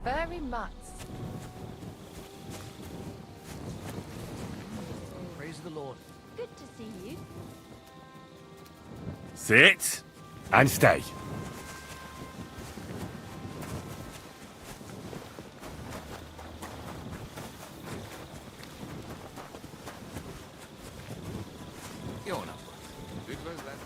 very much. Praise the Lord. Good to see you. Sit and stay. Jó napot! Üdvözlet!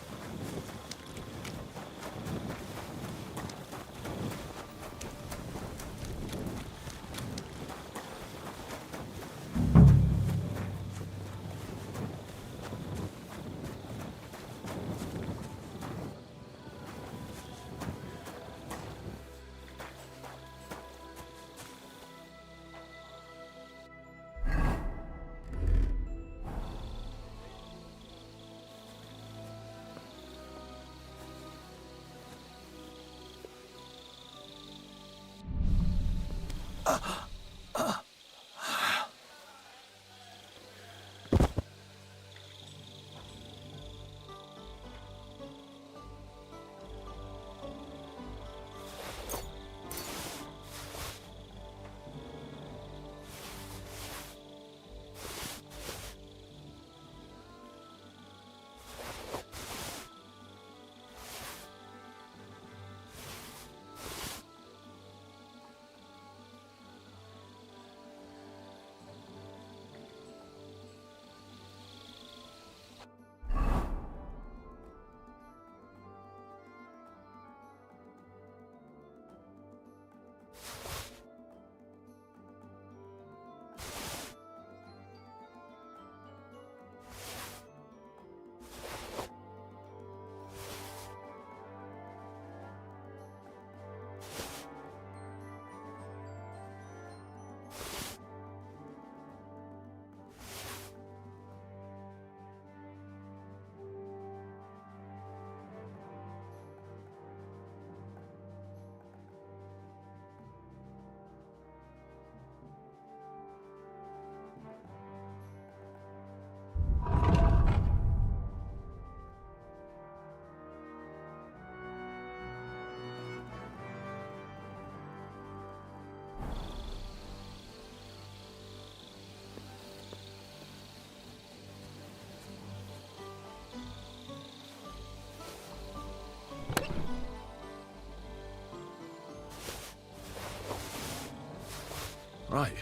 Right,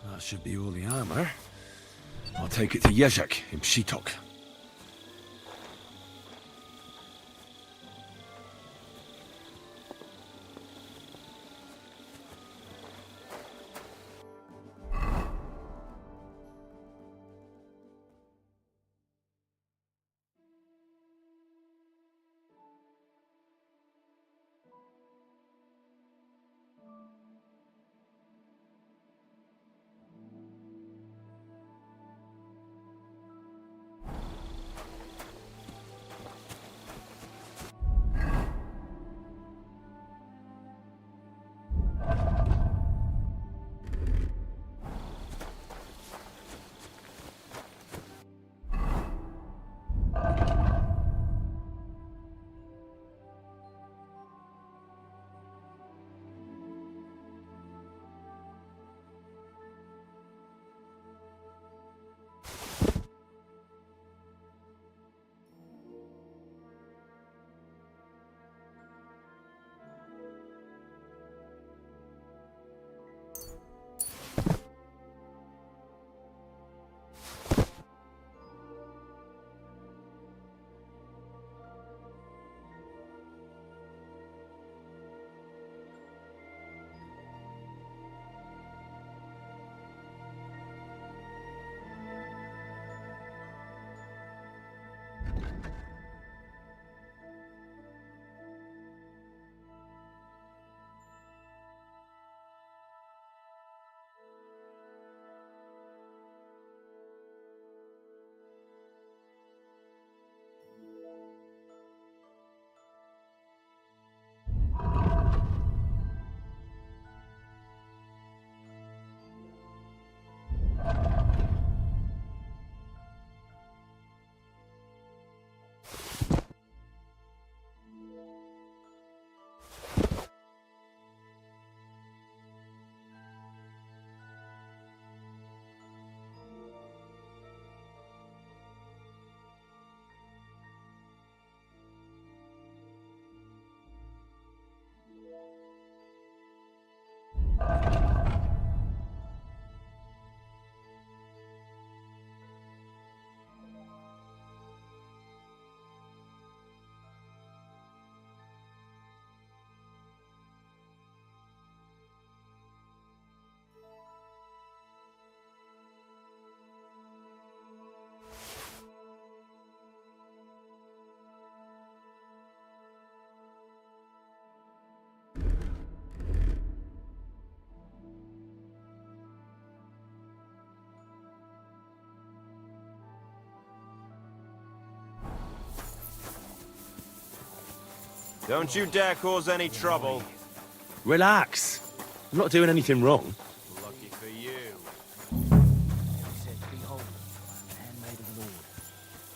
that should be all the armor. I'll take it to Jezek in Pshitok. Don't you dare cause any trouble. Relax. I'm not doing anything wrong. Lucky for you. He said, Behold, I am the handmaid of the Lord.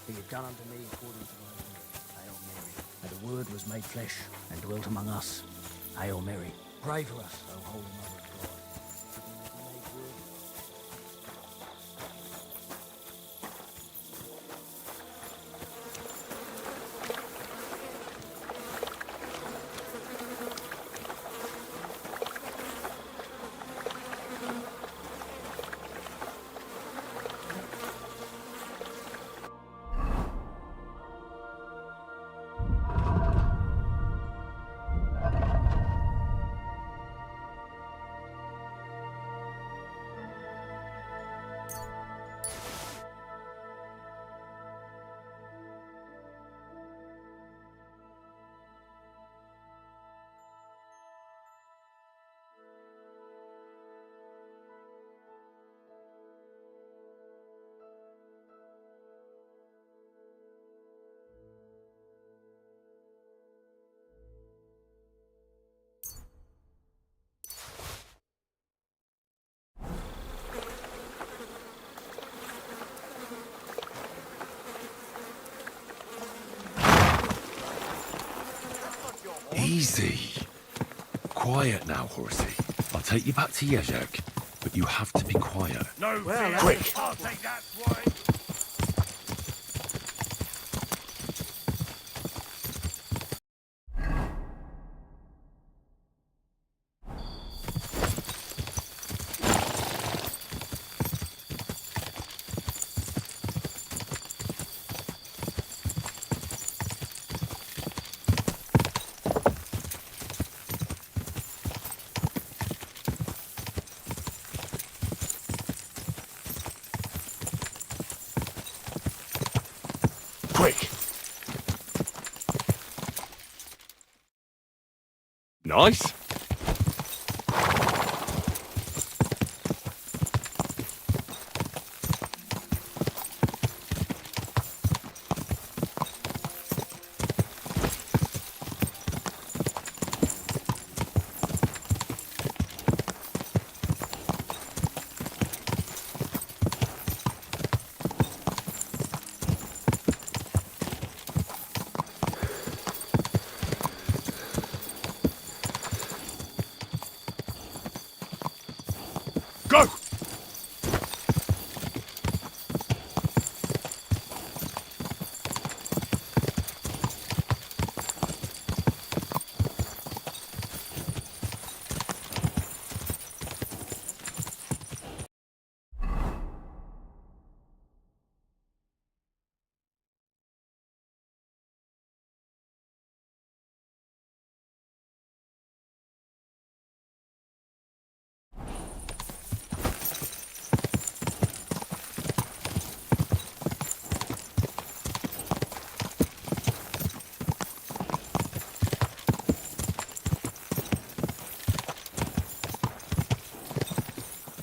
Be it done unto me according to thy word. Hail Mary. And the word was made flesh and dwelt among us. Hail Mary. Pray for us, O Holy Mother of God. Easy. Quiet now, horsey. I'll take you back to Yezhak, but you have to be quiet. No fear. Quick. I'll take that swine. Quick. Nice. Go!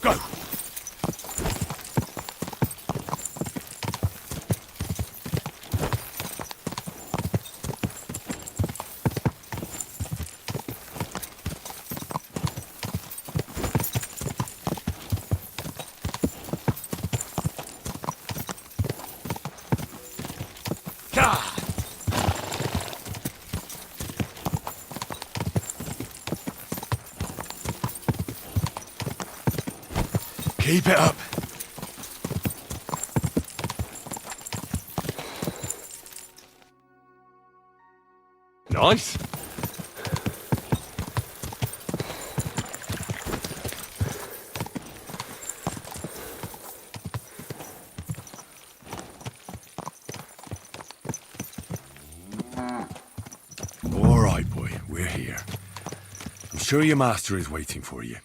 Go! God! Keep it up. Nice. All right, boy, we're here. I'm sure your master is waiting for you.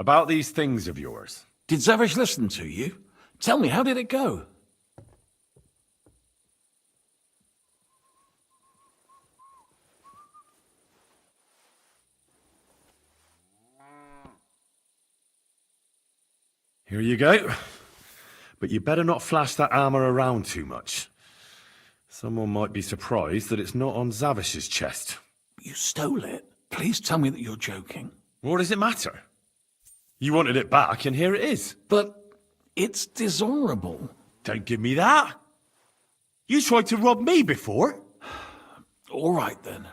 About these things of yours. Did Zavish listen to you? Tell me, how did it go? Here you go. But you better not flash that armor around too much. Someone might be surprised that it's not on Zavish's chest. You stole it. Please tell me that you're joking. What does it matter? You wanted it back, and here it is. But it's dishonorable. Don't give me that. You tried to rob me before. All right, then.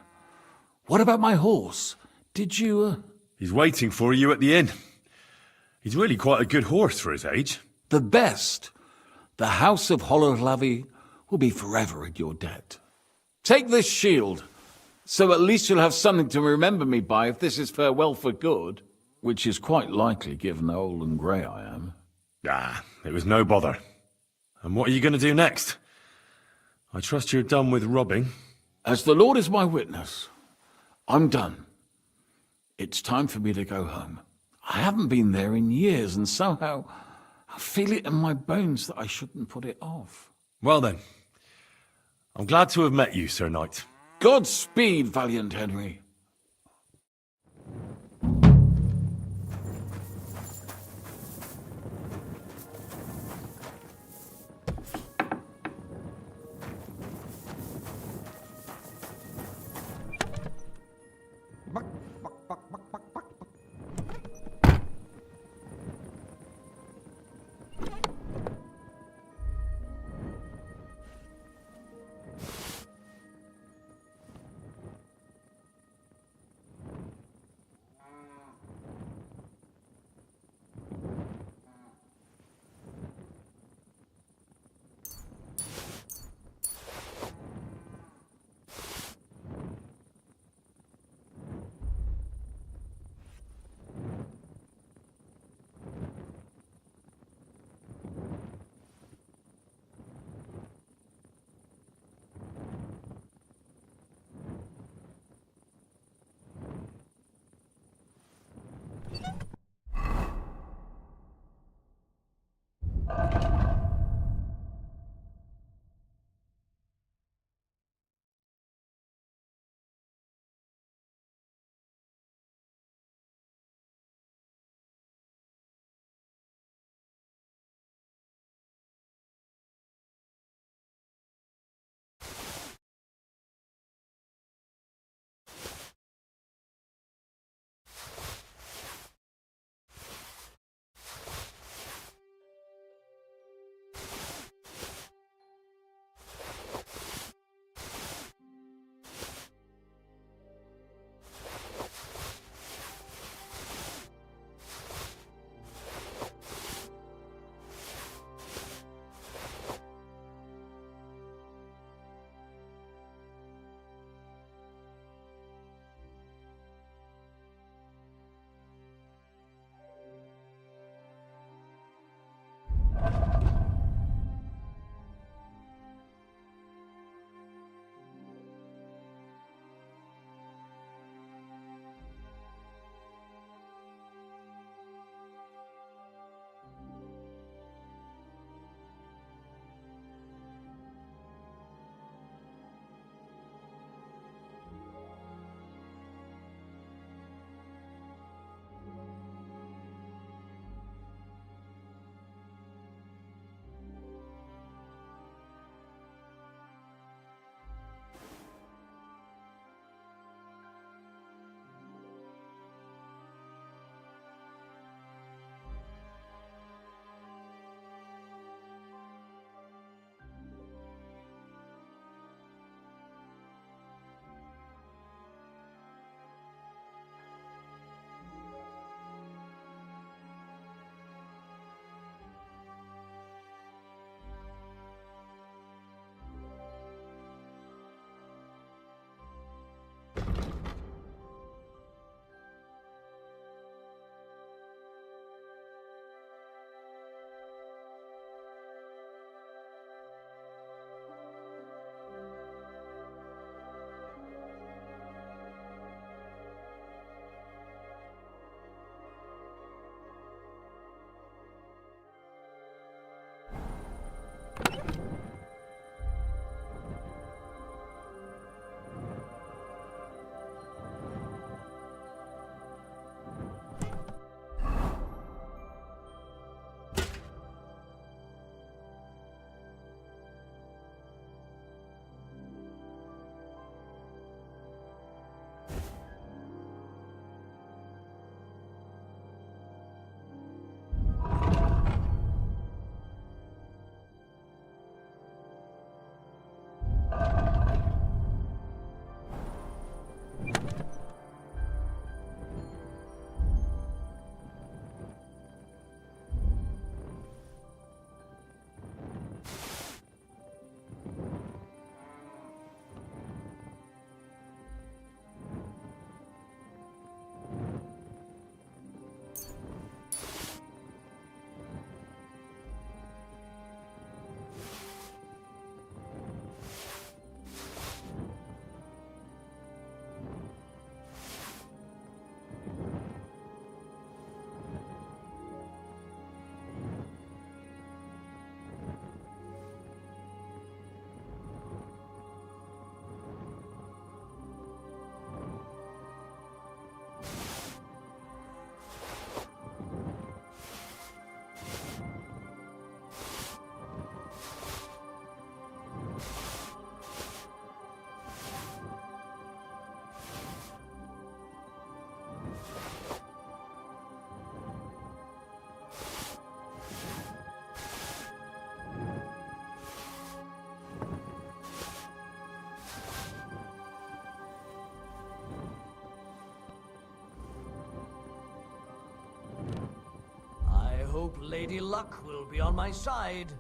What about my horse? Did you, He's waiting for you at the inn. He's really quite a good horse for his age. The best. The House of Hololavi will be forever in your debt. Take this shield, so at least you'll have something to remember me by if this is farewell for good, which is quite likely given how old and grey I am. Ah, it was no bother. And what are you going to do next? I trust you're done with robbing. As the Lord is my witness, I'm done. It's time for me to go home. I haven't been there in years, and somehow I feel it in my bones that I shouldn't put it off. Well then, I'm glad to have met you, Sir Knight. Godspeed, valiant Henry. hope Lady Luck will be on my side.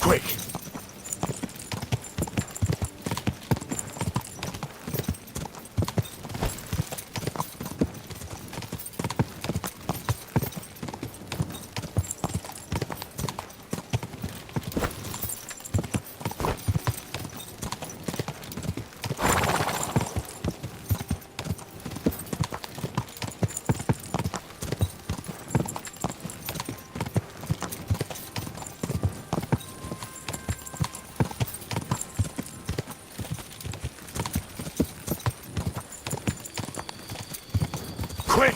Quick! Quick!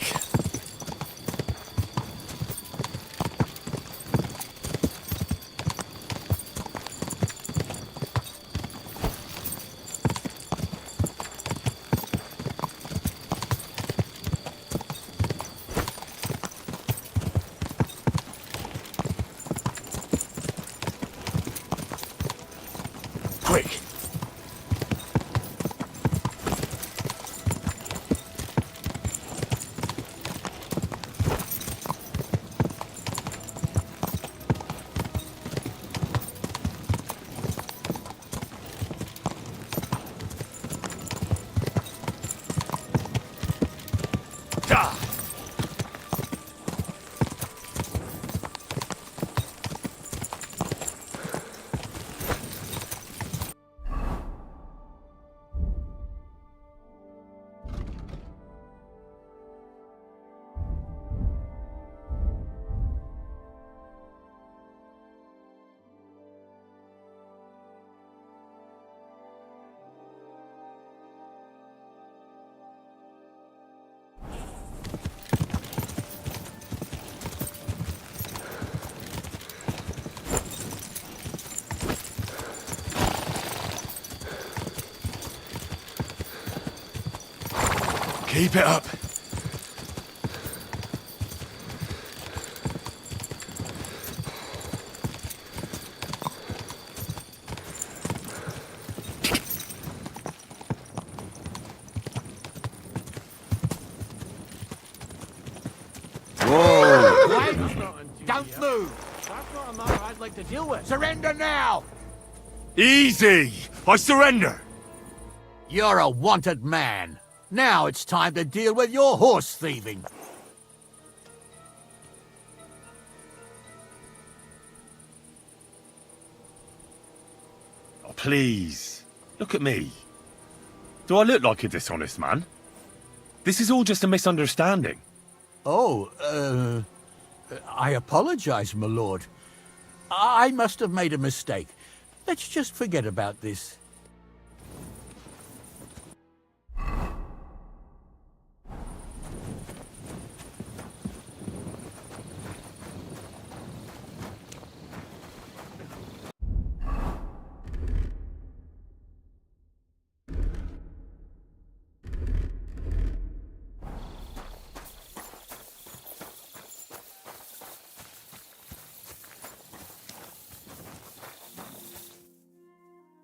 Quick! Ah! Keep it up. Don't move! That's not a matter I'd like to deal with. Surrender now! Easy! I surrender! You're a wanted man. Now it's time to deal with your horse thieving. Oh, please. Look at me. Do I look like a dishonest man? This is all just a misunderstanding. Oh, I apologize, my lord. I must have made a mistake. Let's just forget about this.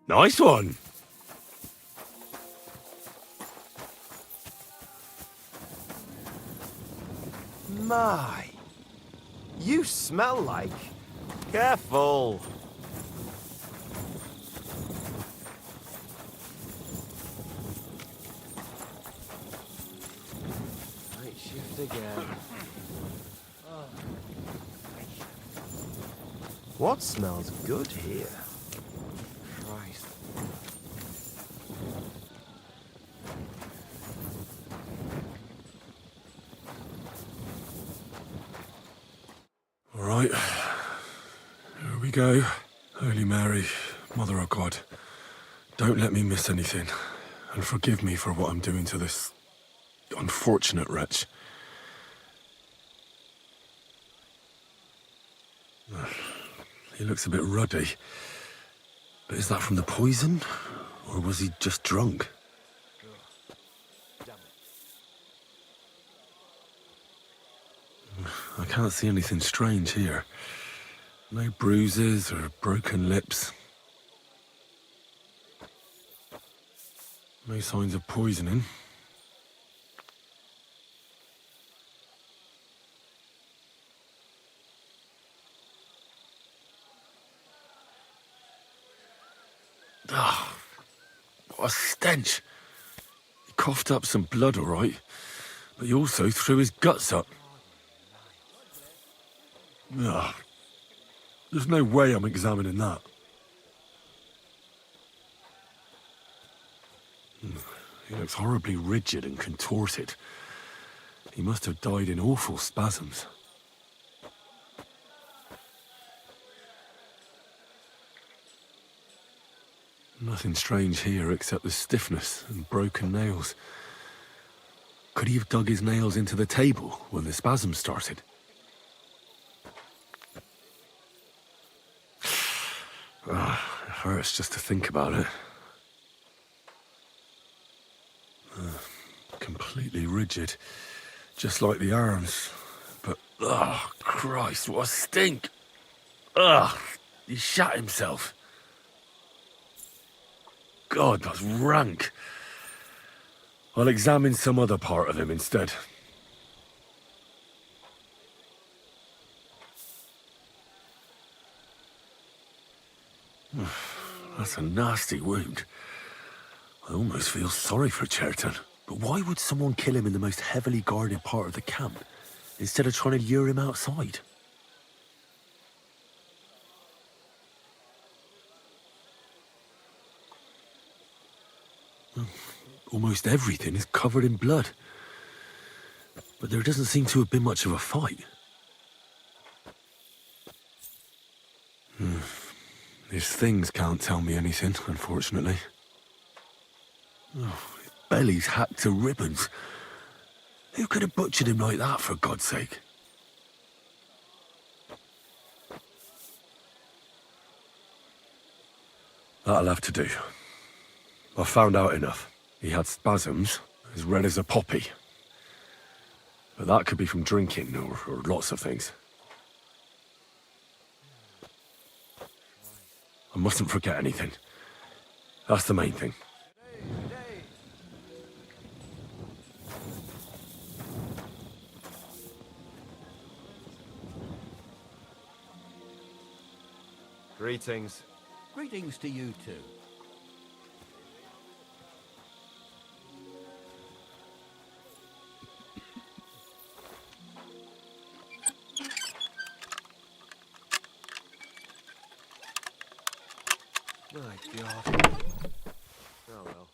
Nice one. My. You smell like... Careful. Night shift again. What smells good here? Christ. All right. Here we go. Holy Mary, Mother of God, don't let me miss anything. And forgive me for what I'm doing to this unfortunate wretch. He looks a bit ruddy. But is that from the poison? Or was he just drunk? I can't see anything strange here. No bruises or broken lips. No signs of poisoning. Ah, what a stench. He coughed up some blood, all right, but he also threw his guts up. Ugh. There's no way I'm examining that. He looks horribly rigid and contorted. He must have died in awful spasms. Nothing strange here except the stiffness and broken nails. Could he have dug his nails into the table when the spasm started? It hurts just to think about it. Completely rigid, just like the arms. But, oh, Christ, what a stink! Ugh, he shat himself. God, that's rank. I'll examine some other part of him instead. That's a nasty wound. I almost feel sorry for Cherton. But why would someone kill him in the most heavily guarded part of the camp, instead of trying to lure him outside? Almost everything is covered in blood. But there doesn't seem to have been much of a fight. These things can't tell me anything, unfortunately. Oh, his belly's hacked to ribbons. Who could have butchered him like that, for God's sake? That'll have to do. I've found out enough. He had spasms, as red as a poppy, But that could be from drinking or lots of things. I mustn't forget anything. That's the main thing. Greetings. Greetings to you too. My God. Oh well.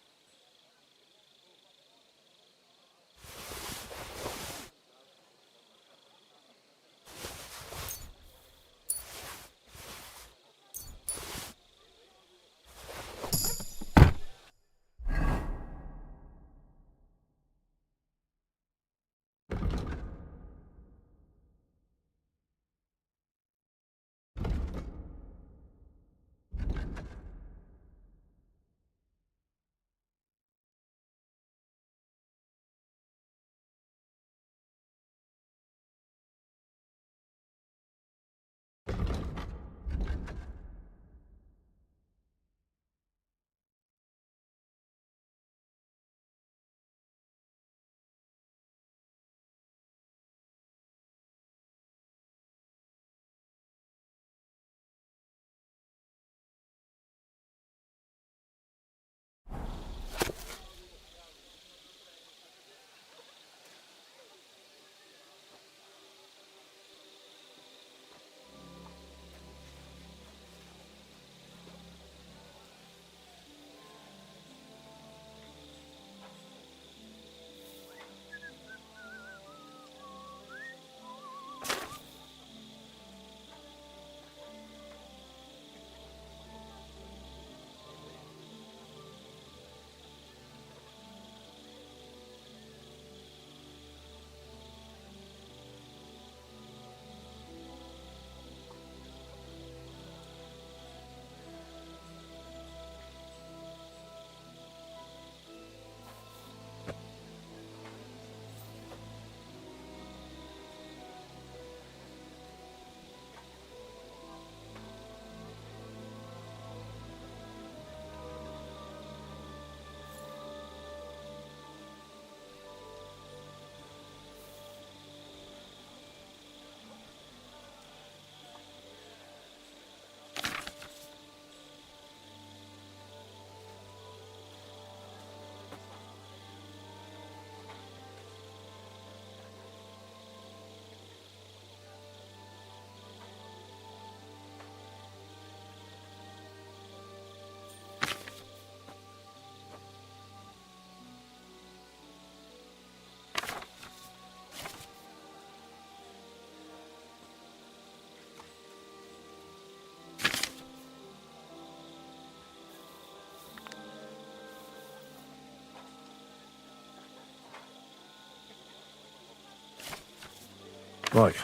Right,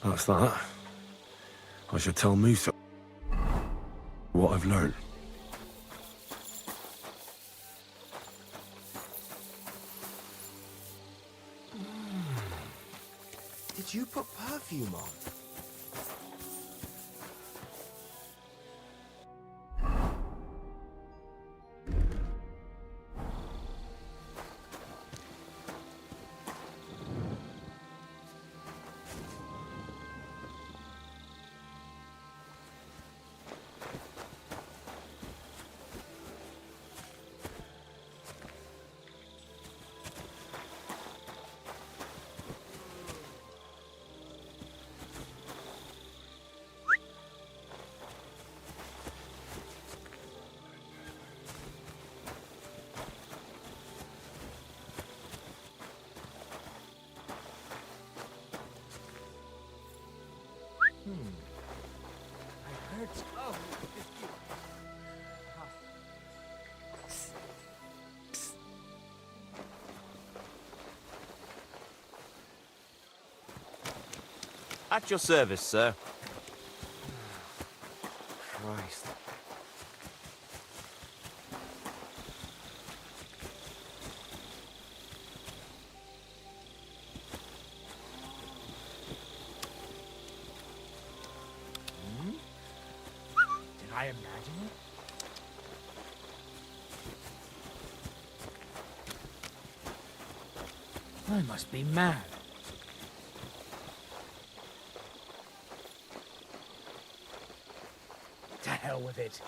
that's that. I should tell Musa what I've learned. Did you put perfume on? I heard. Oh, at your service, sir. Christ. I imagine it. I must be mad. To hell with it.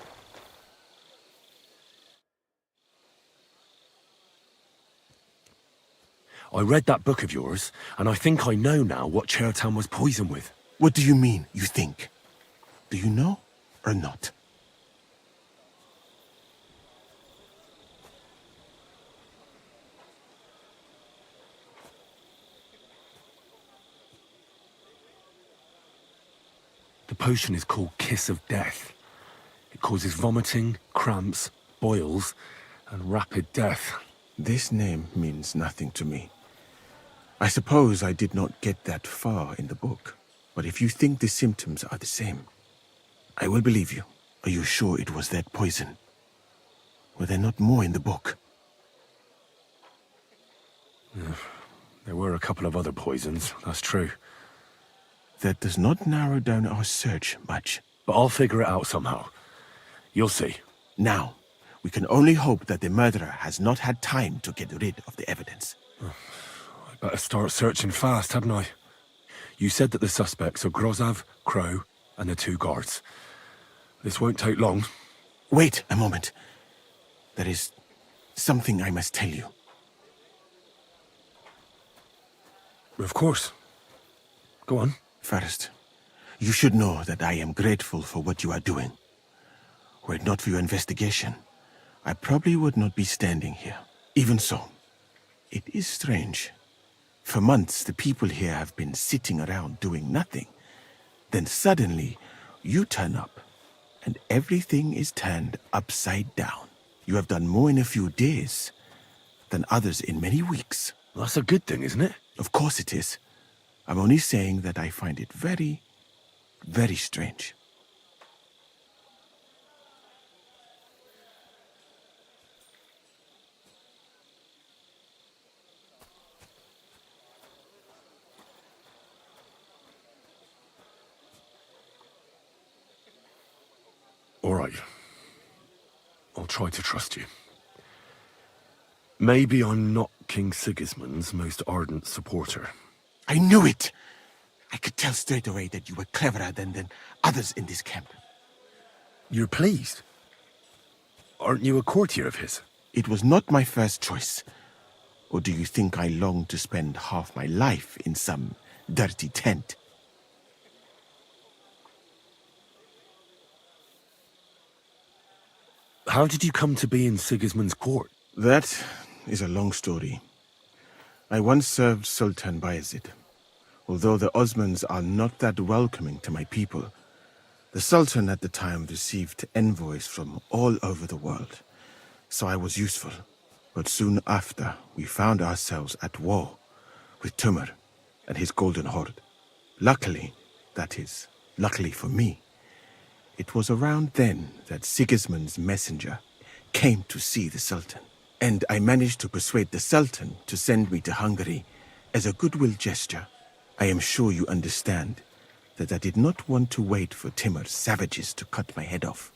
I read that book of yours, and I think I know now what Chertown was poisoned with. What do you mean, you think? Do you know or not? The potion is called Kiss of Death. It causes vomiting, cramps, boils, and rapid death. This name means nothing to me. I suppose I did not get that far in the book. But if you think the symptoms are the same, I will believe you. Are you sure it was that poison? Were there not more in the book? There were a couple of other poisons, that's true. That does not narrow down our search much. But I'll figure it out somehow. You'll see. Now, we can only hope that the murderer has not had time to get rid of the evidence. I better start searching fast, hadn't I? You said that the suspects are Grozav, Crow, and the 2 guards. This won't take long. Wait a moment. There is something I must tell you. Of course. Go on. First, you should know that I am grateful for what you are doing. Were it not for your investigation, I probably would not be standing here. Even so, it is strange. For months, the people here have been sitting around doing nothing. Then suddenly, you turn up, and everything is turned upside down. You have done more in a few days than others in many weeks. Well, that's a good thing, isn't it? Of course it is. I'm only saying that I find it very, very strange. All right. I'll try to trust you. Maybe I'm not King Sigismund's most ardent supporter. I knew it! I could tell straight away that you were cleverer than others in this camp. You're pleased? Aren't you a courtier of his? It was not my first choice. Or do you think I long to spend half my life in some dirty tent? How did you come to be in Sigismund's court? That is a long story. I once served Sultan Bayezid. Although the Osmans are not that welcoming to my people, the Sultan at the time received envoys from all over the world, so I was useful. But soon after, we found ourselves at war with Timur and his Golden Horde. Luckily, that is, luckily for me, it was around then that Sigismund's messenger came to see the Sultan. And I managed to persuade the Sultan to send me to Hungary as a goodwill gesture. I am sure you understand that I did not want to wait for Timur's savages to cut my head off.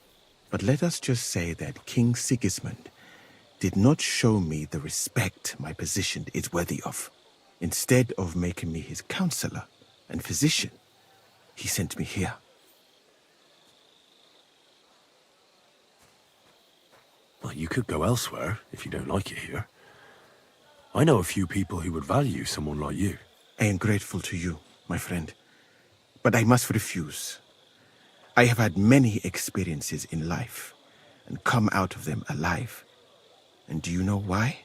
But let us just say that King Sigismund did not show me the respect my position is worthy of. Instead of making me his counselor and physician, he sent me here. Well, you could go elsewhere if you don't like it here. I know a few people who would value someone like you. I am grateful to you, my friend. But I must refuse. I have had many experiences in life and come out of them alive. And do you know why?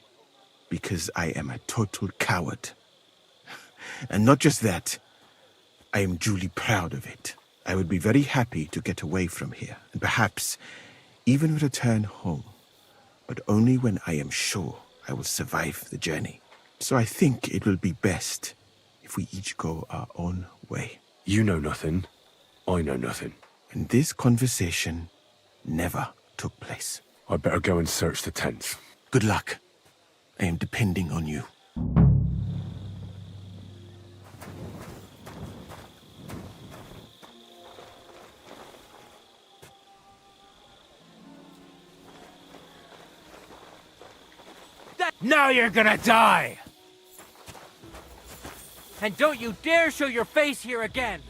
Because I am a total coward. And not just that, I am duly proud of it. I would be very happy to get away from here and perhaps even return home. But only when I am sure I will survive the journey. So I think it will be best if we each go our own way. You know nothing, I know nothing. And this conversation never took place. I'd better go and search the tents. Good luck. I am depending on you. Now you're gonna die! And don't you dare show your face here again!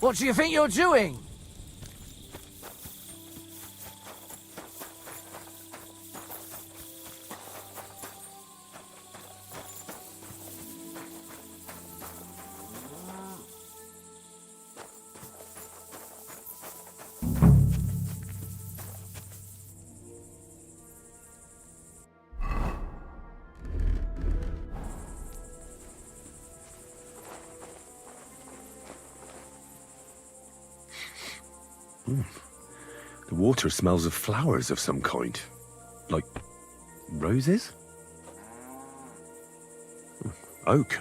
What do you think you're doing? The water smells of flowers of some kind. Like roses? Oak.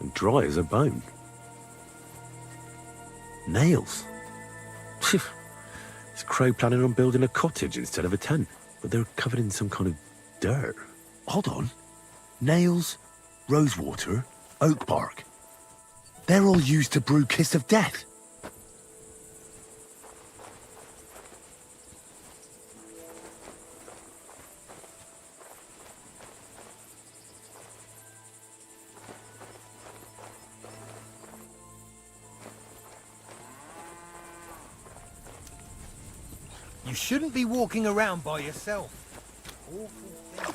And dry as a bone. Nails. Is Crow planning on building a cottage instead of a tent? But they're covered in some kind of dirt. Hold on. Nails, rosewater, oak bark. They're all used to brew Kiss of Death. You shouldn't be walking around by yourself. Awful thing.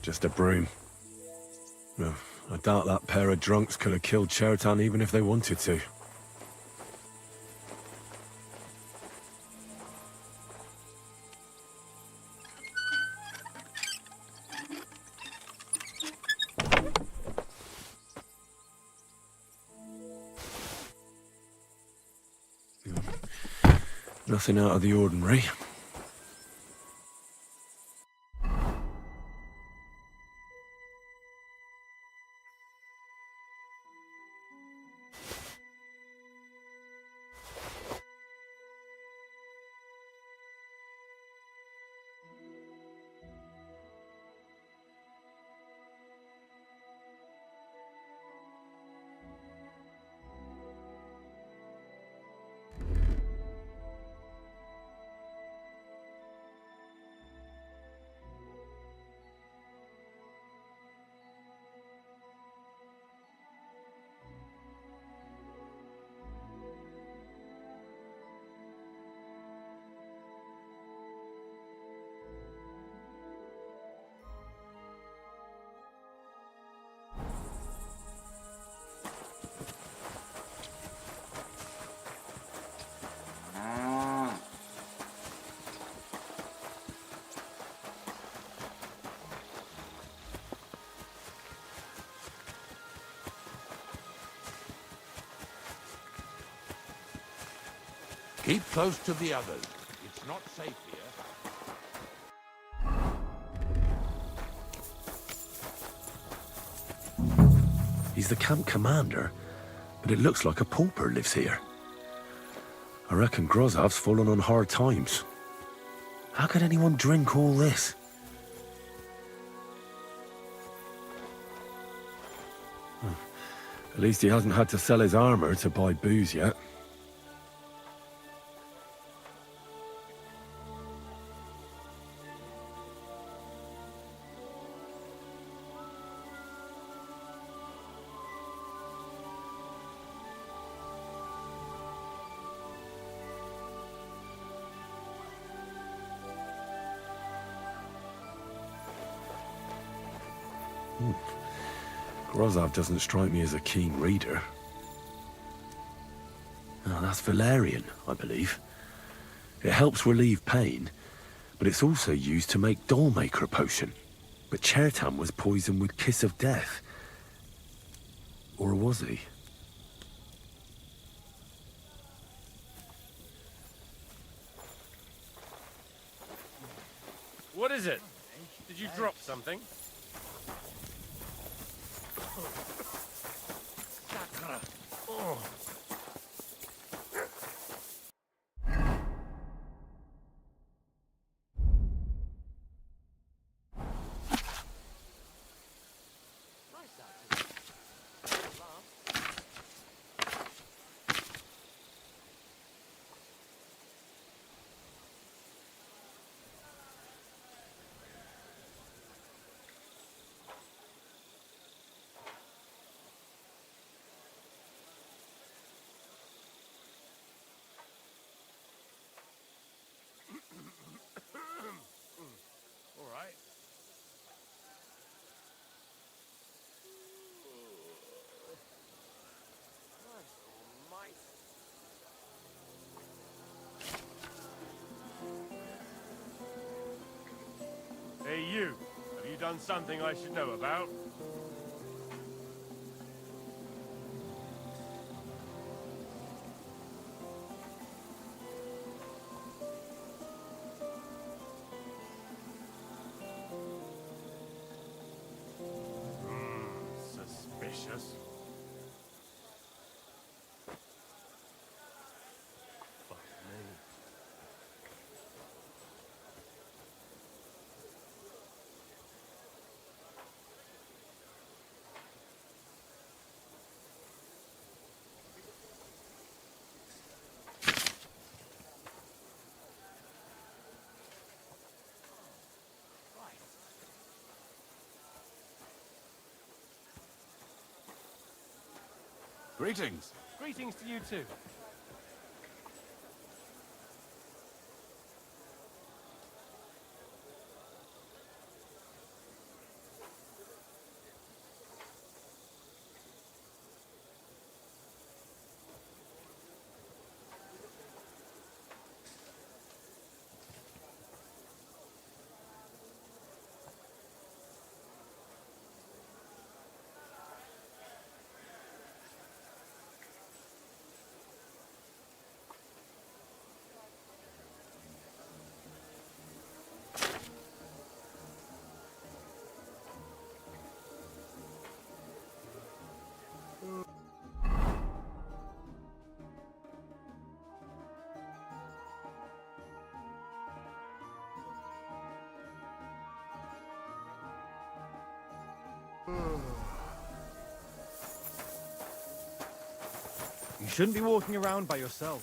Just a broom. Well, I doubt that pair of drunks could have killed Chertan even if they wanted to. Nothing out of the ordinary. Keep close to the others. It's not safe here. He's the camp commander, but it looks like a pauper lives here. I reckon Grozav's fallen on hard times. How could anyone drink all this? At least he hasn't had to sell his armor to buy booze yet. Grozov doesn't strike me as a keen reader. Oh, that's valerian, I believe. It helps relieve pain, but it's also used to make Dollmaker potion. But Chertan was poisoned with Kiss of Death. Or was he? What is it? Did you drop something? All right. Hey, you. Have you done something I should know about? Suspicious. Fuck me. Greetings. Greetings to you too. You shouldn't be walking around by yourself.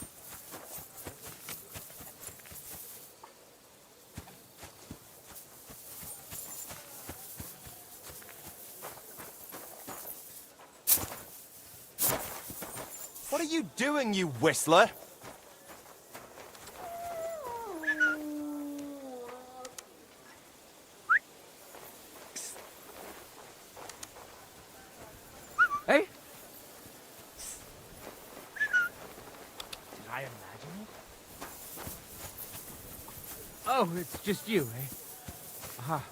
What are you doing, you whistler? Hey? Did I imagine it? Oh, it's just you, eh? Aha.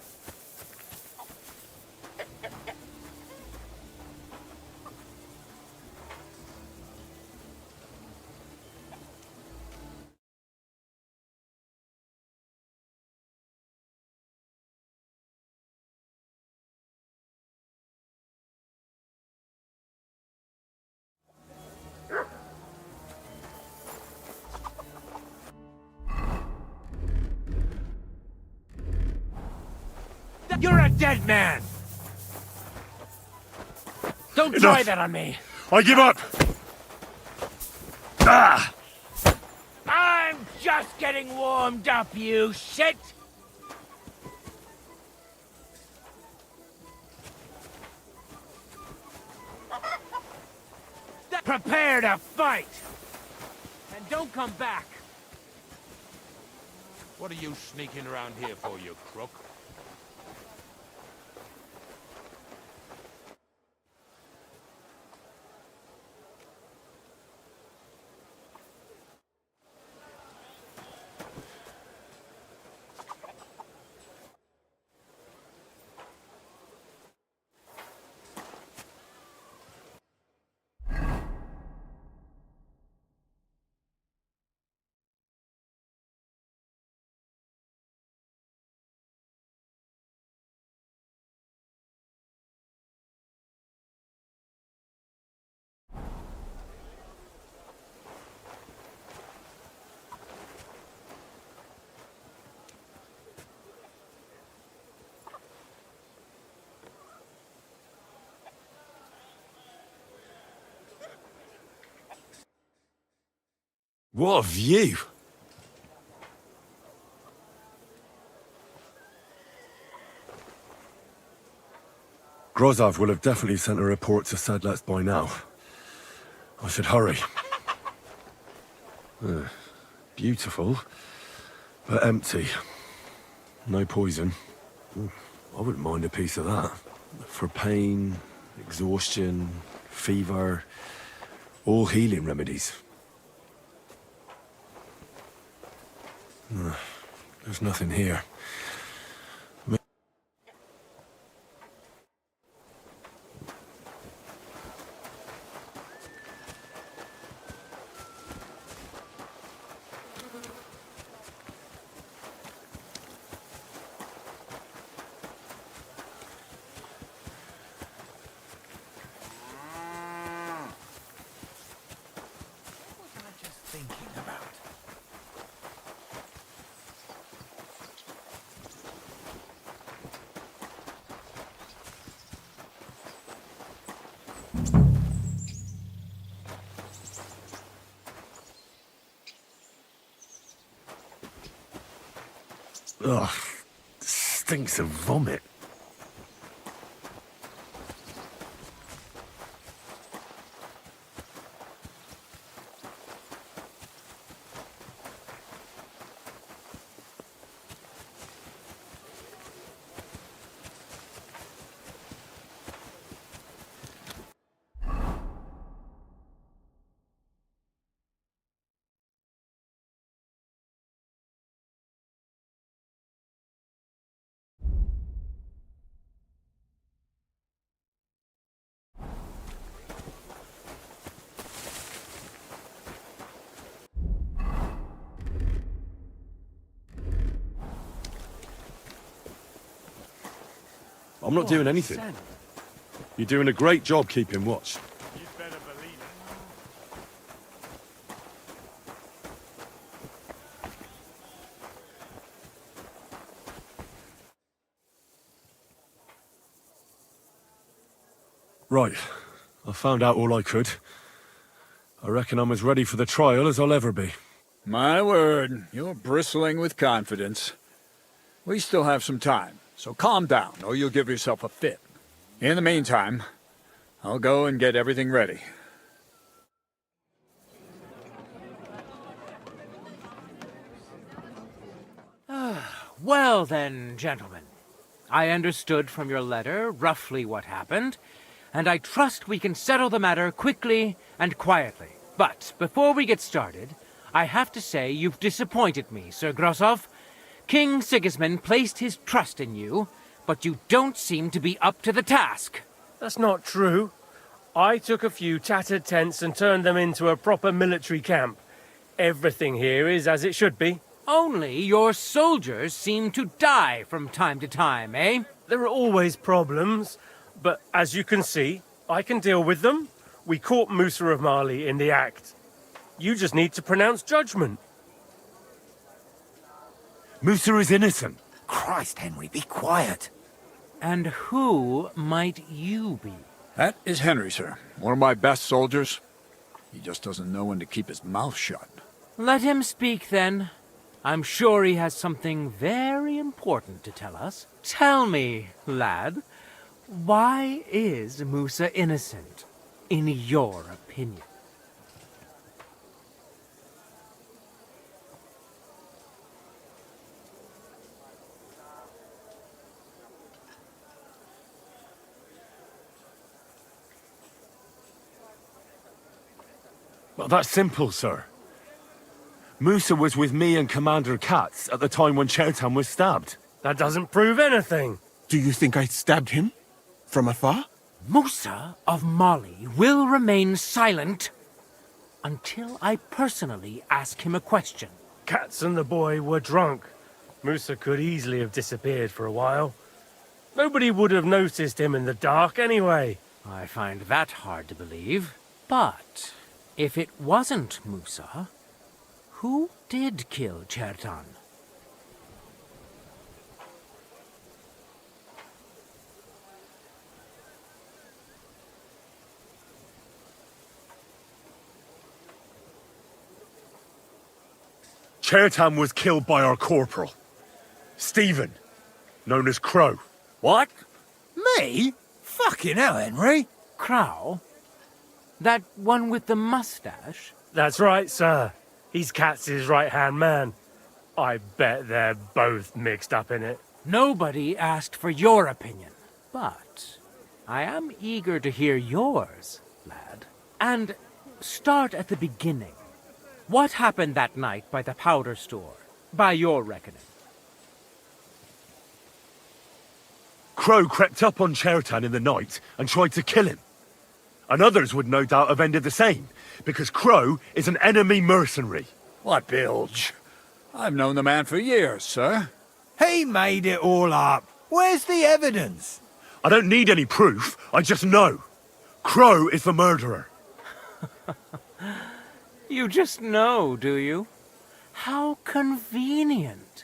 You're a dead man! Don't try that on me! I give up! Ah! I'm just getting warmed up, you shit! Prepare to fight! And don't come back! What are you sneaking around here for, you crook? What a view! Grozov will have definitely sent a report to Sedlets by now. I should hurry. Beautiful, but empty. No poison. I wouldn't mind a piece of that. For pain, exhaustion, fever, all healing remedies. There's nothing here. Thinking about. Ugh, stinks of vomit. I'm not doing anything. You're doing a great job keeping watch. You'd better believe it. Right. I found out all I could. I reckon I'm as ready for the trial as I'll ever be. My word, you're bristling with confidence. We still have some time, so calm down, or you'll give yourself a fit. In the meantime, I'll go and get everything ready. Well then, gentlemen. I understood from your letter roughly what happened, and I trust we can settle the matter quickly and quietly. But before we get started, I have to say you've disappointed me, Sir Grosov. King Sigismund placed his trust in you, but you don't seem to be up to the task. That's not true. I took a few tattered tents and turned them into a proper military camp. Everything here is as it should be. Only your soldiers seem to die from time to time, eh? There are always problems, but as you can see, I can deal with them. We caught Musa of Mali in the act. You just need to pronounce judgment. Musa is innocent. Christ, Henry, be quiet. And who might you be? That is Henry, sir. One of my best soldiers. He just doesn't know when to keep his mouth shut. Let him speak, then. I'm sure he has something very important to tell us. Tell me, lad, why is Musa innocent, in your opinion? Well, that's simple, sir. Musa was with me and Commander Katz at the time when Chertan was stabbed. That doesn't prove anything. Do you think I stabbed him? From afar? Musa of Mali will remain silent until I personally ask him a question. Katz and the boy were drunk. Musa could easily have disappeared for a while. Nobody would have noticed him in the dark anyway. I find that hard to believe. But if it wasn't Musa, who did kill Chertan? Chertan was killed by our corporal, Stephen, known as Crow. What? Me? Fucking hell, Henry. Crow? That one with the mustache? That's right, sir. He's Katz's right-hand man. I bet they're both mixed up in it. Nobody asked for your opinion, but I am eager to hear yours, lad. And start at the beginning. What happened that night by the powder store, by your reckoning? Crow crept up on Chertan in the night and tried to kill him. And others would no doubt have ended the same, because Crow is an enemy mercenary. What bilge? I've known the man for years, sir. He made it all up. Where's the evidence? I don't need any proof, I just know. Crow is the murderer. You just know, do you? How convenient.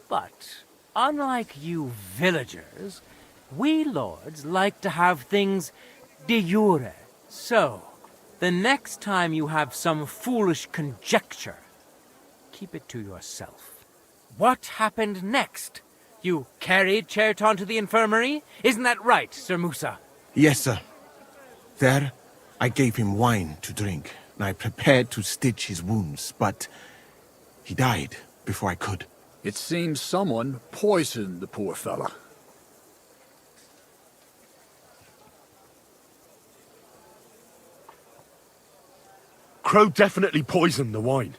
But, unlike you villagers, we lords like to have things de jure. So, the next time you have some foolish conjecture, keep it to yourself. What happened next? You carried Chertan to the infirmary? Isn't that right, Sir Musa? Yes, sir. There, I gave him wine to drink, and I prepared to stitch his wounds, but he died before I could. It seems someone poisoned the poor fella. Crow definitely poisoned the wine.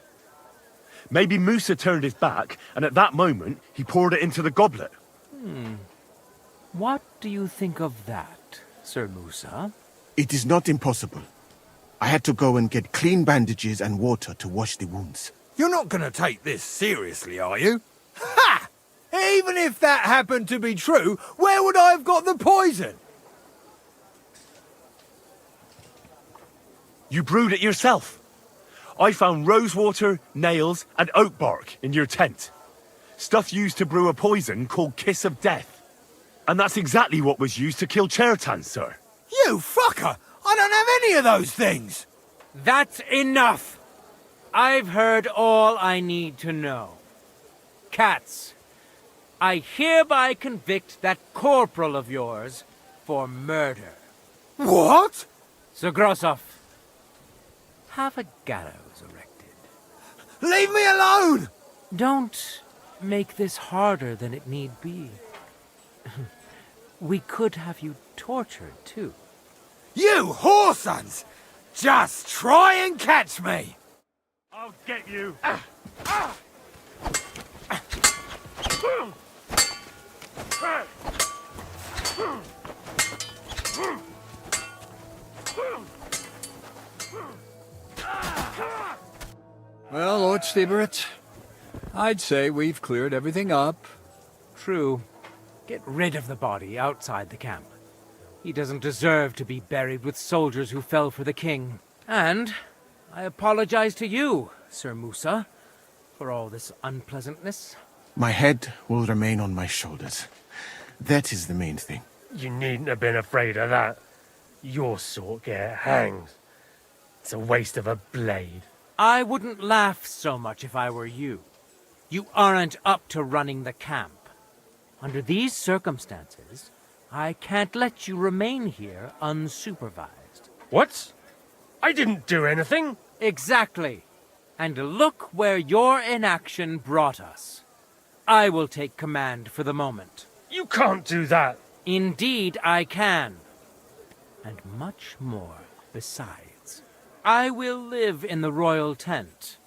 Maybe Musa turned his back, and at that moment, he poured it into the goblet. What do you think of that, Sir Musa? It is not impossible. I had to go and get clean bandages and water to wash the wounds. You're not going to take this seriously, are you? Ha! Even if that happened to be true, where would I have got the poison? You brewed it yourself. I found rosewater, nails, and oak bark in your tent. Stuff used to brew a poison called Kiss of Death. And that's exactly what was used to kill Chertan, sir. You fucker! I don't have any of those things! That's enough! I've heard all I need to know. Cats, I hereby convict that corporal of yours for murder. What? Sir Grossoff, have a gallows erected. Leave me alone! Don't make this harder than it need be. We could have you tortured, too. You whoresons! Just try and catch me! I'll get you. Well, Lord Stieberitz, I'd say we've cleared everything up. True. Get rid of the body outside the camp. He doesn't deserve to be buried with soldiers who fell for the king. And I apologize to you, Sir Musa, for all this unpleasantness. My head will remain on my shoulders. That is the main thing. You needn't have been afraid of that. Your sort get hanged. It's a waste of a blade. I wouldn't laugh so much if I were you. You aren't up to running the camp. Under these circumstances, I can't let you remain here unsupervised. What? I didn't do anything. Exactly. And look where your inaction brought us. I will take command for the moment. You can't do that. Indeed, I can. And much more besides. I will live in the royal tent.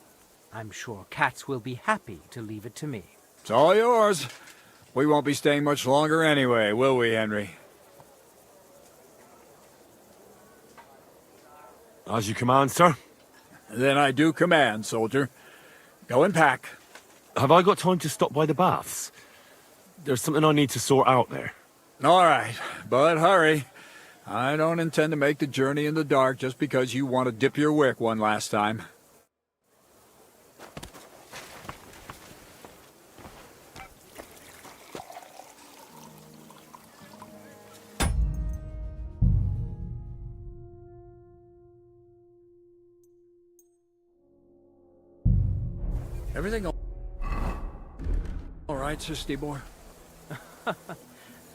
I'm sure Cats will be happy to leave it to me. It's all yours. We won't be staying much longer anyway, will we, Henry? As you command, sir. Then I do command, soldier. Go and pack. Have I got time to stop by the baths? There's something I need to sort out there. All right, but hurry. I don't intend to make the journey in the dark just because you want to dip your wick one last time. Everything all right, Sir Stibor?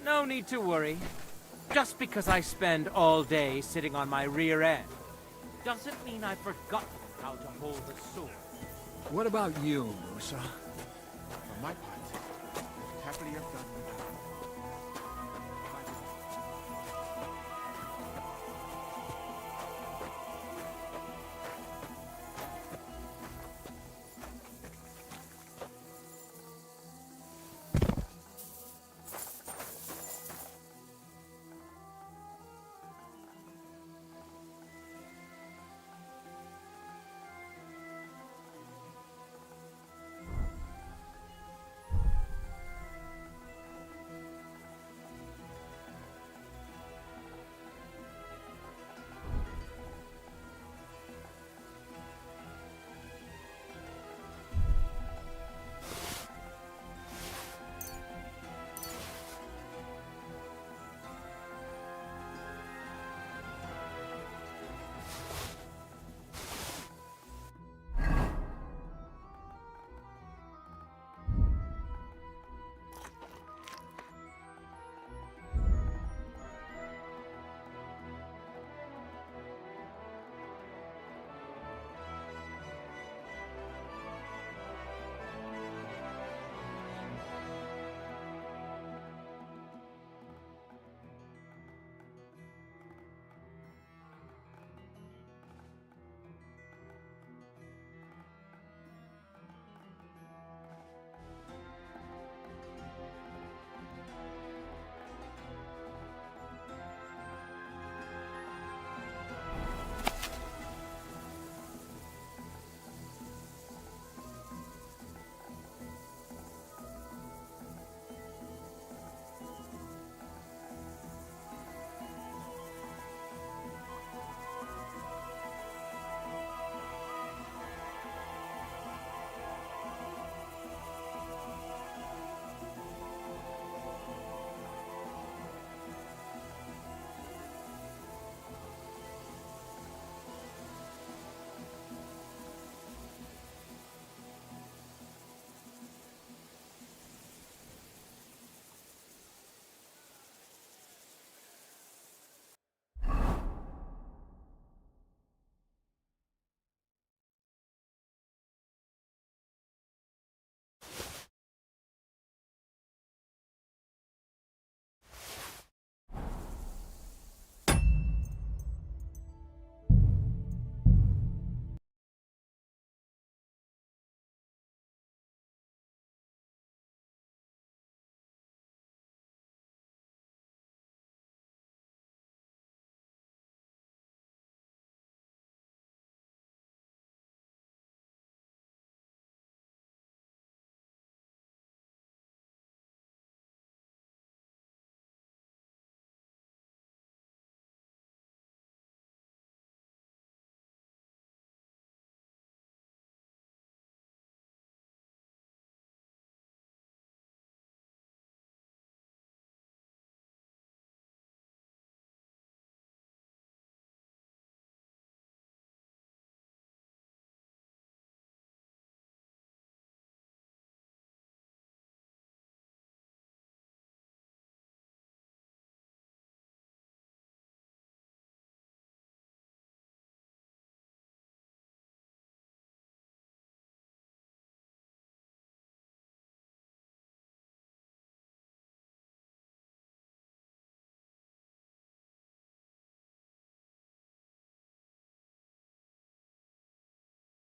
No need to worry. Just because I spend all day sitting on my rear end doesn't mean I've forgotten how to hold a sword. What about you, Musa? For my part, happily have done with